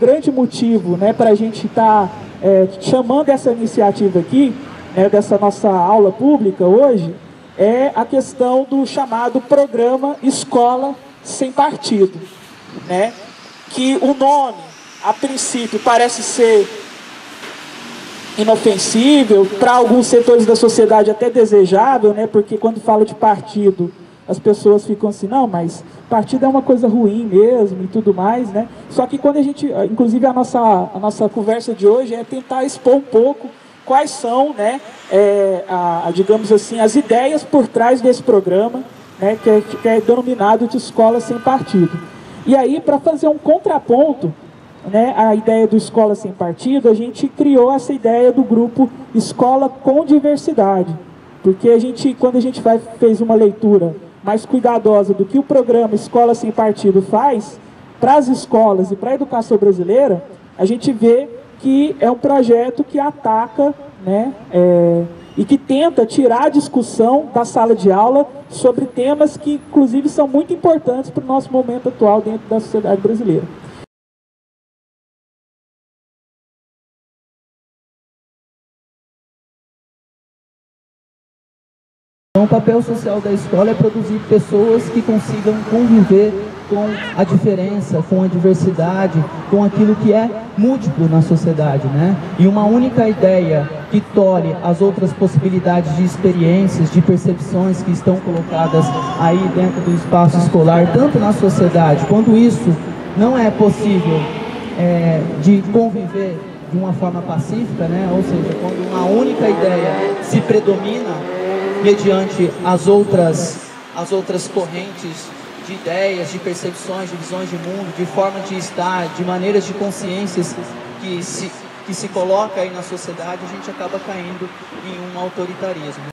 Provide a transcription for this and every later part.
grande motivo, né, para a gente estar chamando essa iniciativa aqui, né, dessa nossa aula pública hoje, é a questão do chamado Programa Escola Sem Partido, né? Que o nome, a princípio, parece ser inofensível, para alguns setores da sociedade até desejável, né? Porque quando fala de partido, as pessoas ficam assim, não, mas partido é uma coisa ruim mesmo e tudo mais, né? Só que quando a gente, inclusive a nossa conversa de hoje é tentar expor um pouco quais são, né, digamos assim, as ideias por trás desse programa, né, que é denominado de Escola Sem Partido. E aí, para fazer um contraponto, né, a ideia do Escola Sem Partido, a gente criou essa ideia do grupo Escola com Diversidade. Porque quando a gente fez uma leitura mais cuidadosa do que o programa Escola Sem Partido faz para as escolas e para a educação brasileira, a gente vê que é um projeto que ataca, né, e que tenta tirar a discussão da sala de aula sobre temas que, inclusive, são muito importantes para o nosso momento atual dentro da sociedade brasileira. Então, o papel social da escola é produzir pessoas que consigam conviver com a diferença, com a diversidade, com aquilo que é múltiplo na sociedade, né? E uma única ideia que tolhe as outras possibilidades de experiências, de percepções que estão colocadas aí dentro do espaço escolar, tanto na sociedade, quando isso não é possível de conviver de uma forma pacífica, né? Ou seja, quando uma única ideia se predomina mediante as outras correntes de ideias, de percepções, de visões de mundo, de forma de estar, de maneiras de consciências que se coloca aí na sociedade, a gente acaba caindo em um autoritarismo.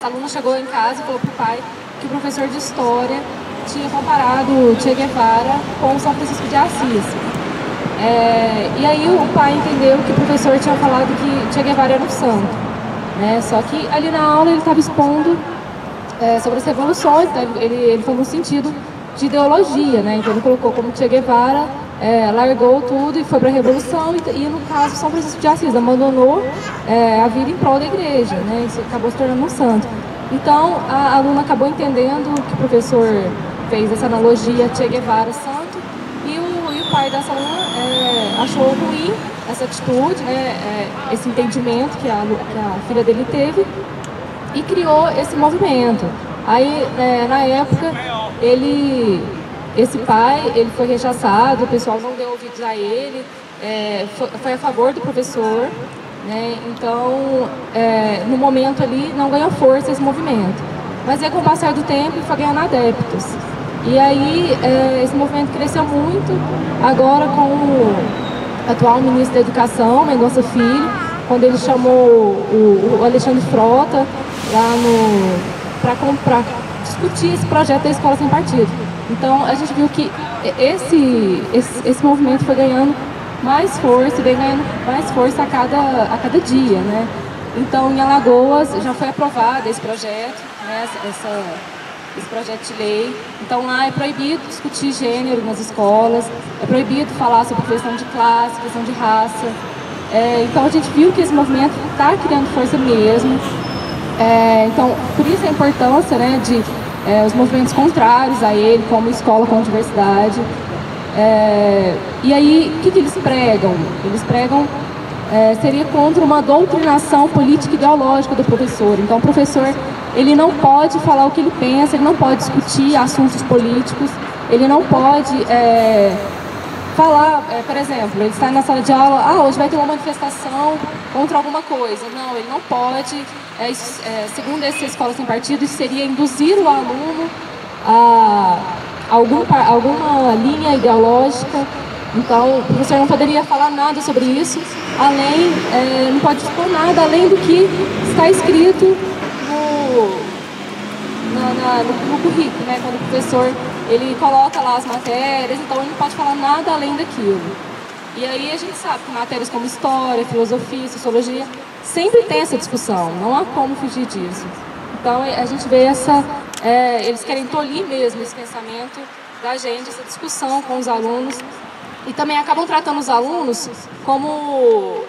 A aluna chegou em casa e falou para o pai que o professor de História tinha comparado Che Guevara com São Francisco de Assis. E aí o pai entendeu que o professor tinha falado que Che Guevara era um santo, né? Só que ali na aula ele estava expondo sobre as revoluções, ele falou no sentido de ideologia, né? Então ele colocou como Che Guevara largou tudo e foi para a revolução, e no caso São Francisco de Assis abandonou a vida em prol da igreja, né? Isso acabou se tornando um santo. Então a aluna acabou entendendo que o professor fez essa analogia Che Guevara santo, e o pai dessa aluna achou ruim essa atitude, né, esse entendimento que a filha dele teve, e criou esse movimento. Aí, na época, esse pai ele foi rechaçado, o pessoal não deu ouvidos a ele, foi a favor do professor, né, então, no momento ali, não ganhou força esse movimento. Mas aí, com o passar do tempo, foi ganhando adeptos. E aí, esse movimento cresceu muito, agora com o atual ministro da Educação, Mendonça Filho, quando ele chamou o Alexandre Frota para discutir esse projeto da Escola Sem Partido. Então, a gente viu que esse movimento foi ganhando mais força, e vem ganhando mais força a cada dia, né? Então, em Alagoas, já foi aprovado esse projeto, né, esse projeto de lei. Então lá é proibido discutir gênero nas escolas, é proibido falar sobre questão de classe, questão de raça. Então a gente viu que esse movimento está criando força mesmo. Então por isso a importância, né, de os movimentos contrários a ele, como Escola com Diversidade. E aí o que eles pregam? Eles pregam seria contra uma doutrinação política e ideológica do professor. Então o professor ele não pode falar o que ele pensa, ele não pode discutir assuntos políticos, ele não pode falar, por exemplo, ele está na sala de aula, hoje vai ter uma manifestação contra alguma coisa. Não, ele não pode, segundo essa Escola Sem Partido, isso seria induzir o aluno a alguma linha ideológica. Então, o professor não poderia falar nada sobre isso, não pode expor nada além do que está escrito no currículo, né? Quando o professor ele coloca lá as matérias, então ele não pode falar nada além daquilo. E aí a gente sabe que matérias como história, filosofia, sociologia, sempre tem essa discussão, não há como fugir disso. Então a gente vê eles querem tolir mesmo esse pensamento da gente, essa discussão com os alunos. E também acabam tratando os alunos como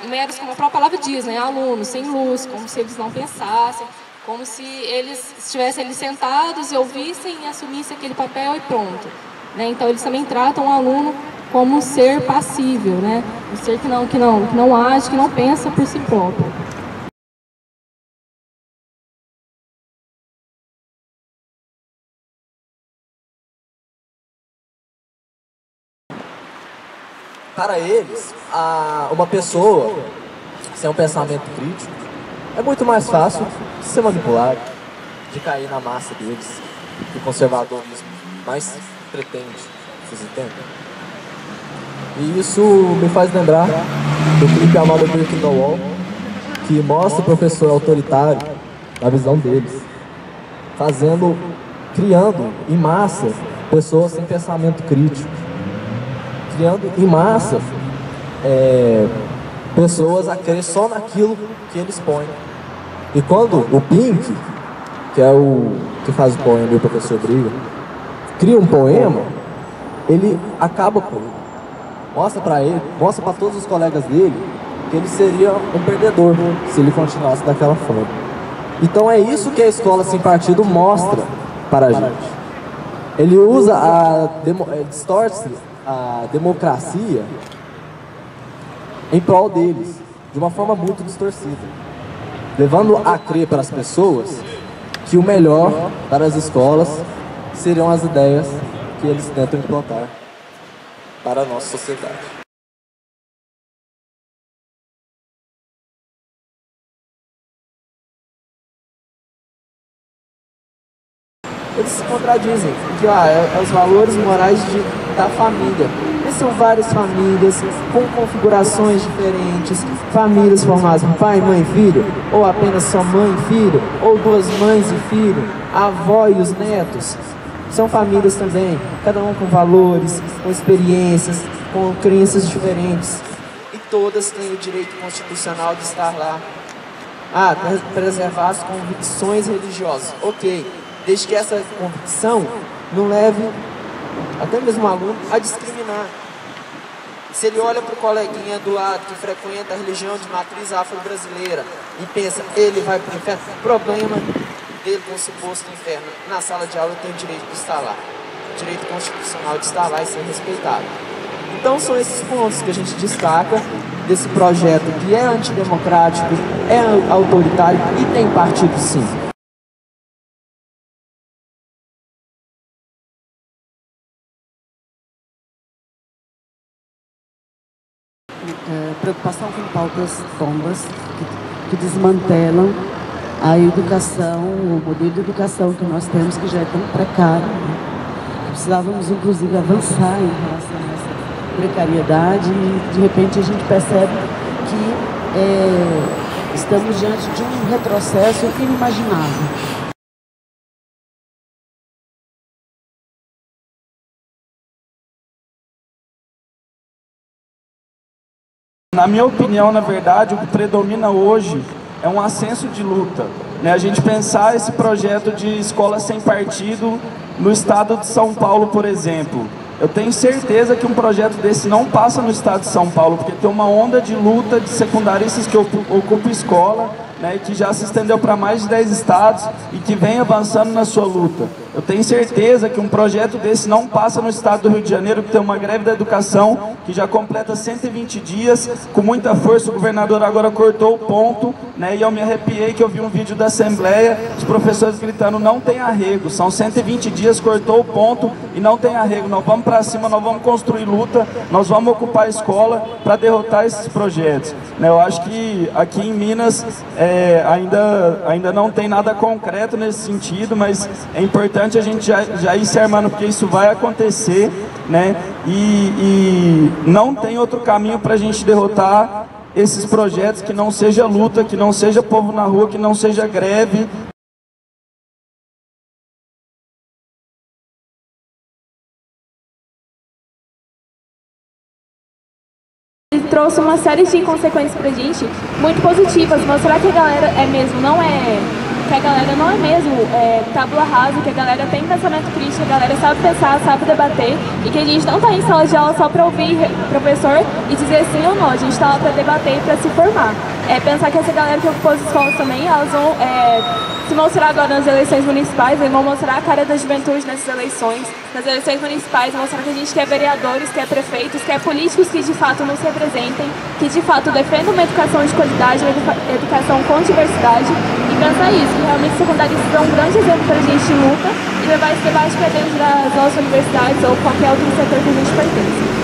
meros, como a própria palavra diz, né? Alunos sem luz, como se eles não pensassem, como se eles estivessem ali sentados e ouvissem e assumissem aquele papel e pronto. Né? Então eles também tratam o aluno como um ser passível, né? Um ser que não age, que não pensa por si próprio. Para eles, uma pessoa sem um pensamento crítico é muito mais fácil de ser manipulado, de cair na massa deles, que o conservadorismo mais pretende, vocês entendem? E isso me faz lembrar do clipe Amado Brick in the Wall, que mostra o professor autoritário na visão deles, criando em massa pessoas sem pensamento crítico, criando em massa pessoas a crer só naquilo que eles põem. E quando o Pink, que é o que faz o poema do professor Briga, cria um poema, ele acaba com ele. Mostra para todos os colegas dele que ele seria um perdedor se ele continuasse daquela forma. Então é isso que a escola sem partido mostra para a gente. Ele usa distorce a democracia em prol deles, de uma forma muito distorcida, levando a crer para as pessoas que o melhor para as escolas seriam as ideias que eles tentam implantar para a nossa sociedade. Eles se contradizem, porque os valores morais da família. E são várias famílias com configurações diferentes, famílias formadas por pai, mãe e filho, ou apenas só mãe e filho, ou duas mães e filho, a avó e os netos. São famílias também, cada um com valores, com experiências, com crenças diferentes. E todas têm o direito constitucional de estar lá. Preservar as convicções religiosas. Ok, desde que essa convicção não leve até mesmo o aluno a discriminar. Se ele olha para o coleguinha do lado que frequenta a religião de matriz afro-brasileira e pensa, ele vai para o inferno, problema dele com o suposto inferno. Na sala de aula tem o direito de estar lá, o direito constitucional de estar lá e ser respeitado. Então são esses pontos que a gente destaca desse projeto que é antidemocrático, é autoritário e tem partido sim. Preocupação com pautas bombas que desmantelam a educação, o modelo de educação que nós temos, que já é tão precário. Precisávamos, inclusive, avançar em relação a essa precariedade e, de repente, a gente percebe que estamos diante de um retrocesso inimaginável. Na minha opinião, na verdade, o que predomina hoje é um ascenso de luta. A gente pensar esse projeto de escola sem partido no estado de São Paulo, por exemplo. Eu tenho certeza que um projeto desse não passa no estado de São Paulo, porque tem uma onda de luta de secundaristas que ocupam escola, que já se estendeu para mais de 10 estados e que vem avançando na sua luta. Eu tenho certeza que um projeto desse não passa no estado do Rio de Janeiro, que tem uma greve da educação que já completa 120 dias, com muita força. O governador agora cortou o ponto, e eu me arrepiei que eu vi um vídeo da Assembleia, os professores gritando, não tem arrego, são 120 dias, cortou o ponto e não tem arrego. Nós vamos para cima, nós vamos construir luta, nós vamos ocupar a escola para derrotar esses projetos. Eu acho que aqui em Minas ainda não tem nada concreto nesse sentido, mas é importante a gente já ir se armando, porque isso vai acontecer, e não tem outro caminho para a gente derrotar esses projetos que não seja luta, que não seja povo na rua, que não seja greve. Ele trouxe uma série de consequências pra gente muito positivas. Mostrar que a galera não é que a galera não é mesmo tábua rasa, que a galera tem pensamento crítico, a galera sabe pensar, sabe debater, e que a gente não está em sala de aula só para ouvir o professor e dizer sim ou não, a gente está lá para debater e para se formar. Pensar que essa galera que ocupou as escolas também, elas vão se mostrar agora nas eleições municipais, eles vão mostrar a cara da juventude nessas eleições. Nas eleições municipais, mostrar que a gente quer vereadores, quer prefeitos, quer políticos que de fato nos representem, que de fato defendam uma educação de qualidade, uma educação com diversidade, e pensar isso, que realmente secundaristas são um grande exemplo para a gente luta e levar esse debate para dentro das nossas universidades ou qualquer outro setor que a gente pertence.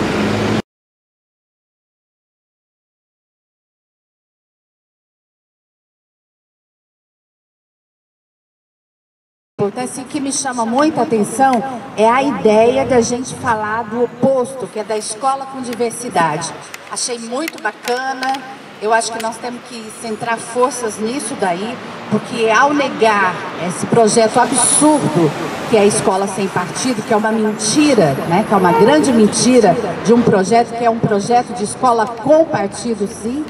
Assim, o que me chama muita atenção é a ideia da gente falar do oposto, que é da escola com diversidade. Achei muito bacana, eu acho que nós temos que centrar forças nisso daí, porque ao negar esse projeto absurdo que é a escola sem partido, que é uma mentira, né, que é uma grande mentira de um projeto que é um projeto de escola com partido, sim,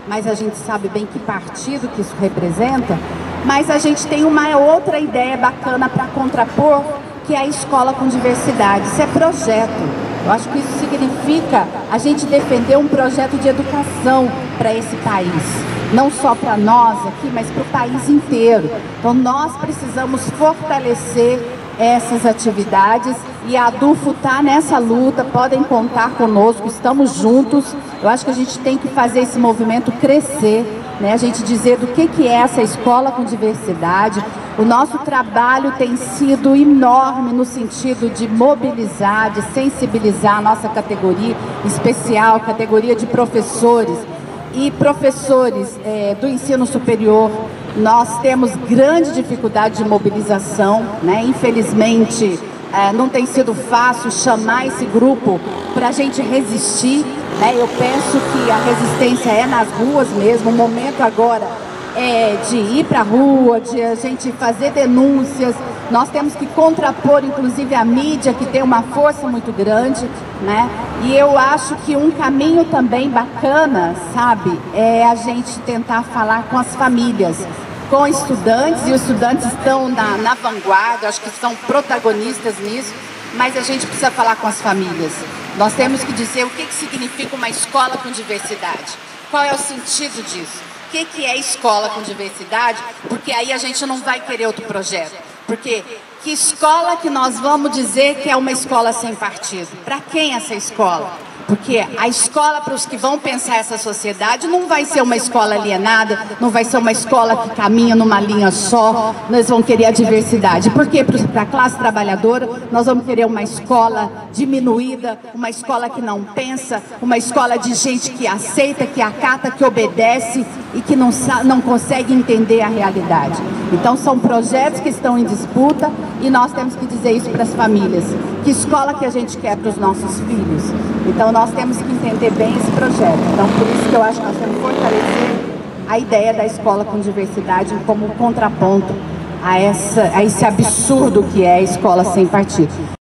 mas a gente sabe bem que partido que isso representa. Mas a gente tem uma outra ideia bacana para contrapor, que é a escola com diversidade. Isso é projeto. Eu acho que isso significa a gente defender um projeto de educação para esse país. Não só para nós aqui, mas para o país inteiro. Então nós precisamos fortalecer essas atividades e a ADUFO está nessa luta, podem contar conosco, estamos juntos. Eu acho que a gente tem que fazer esse movimento crescer, né? A gente dizer do que é essa escola com diversidade. O nosso trabalho tem sido enorme no sentido de mobilizar, de sensibilizar a nossa categoria especial, categoria de professores. E professores do ensino superior, nós temos grande dificuldade de mobilização, né? Infelizmente, não tem sido fácil chamar esse grupo para a gente resistir, né? Eu penso que a resistência é nas ruas mesmo. O momento agora é de ir para a rua, de a gente fazer denúncias. Nós temos que contrapor, inclusive, a mídia, que tem uma força muito grande, né? E eu acho que um caminho também bacana, sabe, é a gente tentar falar com as famílias, com estudantes, e os estudantes estão na vanguarda, acho que são protagonistas nisso, mas a gente precisa falar com as famílias. Nós temos que dizer o que significa uma escola com diversidade, qual é o sentido disso, o que é escola com diversidade, porque aí a gente não vai querer outro projeto. Porque que escola que nós vamos dizer que é uma escola sem partido? Para quem essa escola? Porque a escola para os que vão pensar essa sociedade não vai ser uma escola alienada, não vai ser uma escola que caminha numa linha só, nós vamos querer a diversidade. Porque para a classe trabalhadora nós vamos querer uma escola diminuída, uma escola que não pensa, uma escola de gente que aceita, que acata, que obedece e que não consegue entender a realidade. Então são projetos que estão em disputa e nós temos que dizer isso para as famílias. Que escola que a gente quer para os nossos filhos? Então nós temos que entender bem esse projeto. Então por isso que eu acho que nós temos que fortalecer a ideia da escola com diversidade como contraponto a esse absurdo que é a escola sem partido.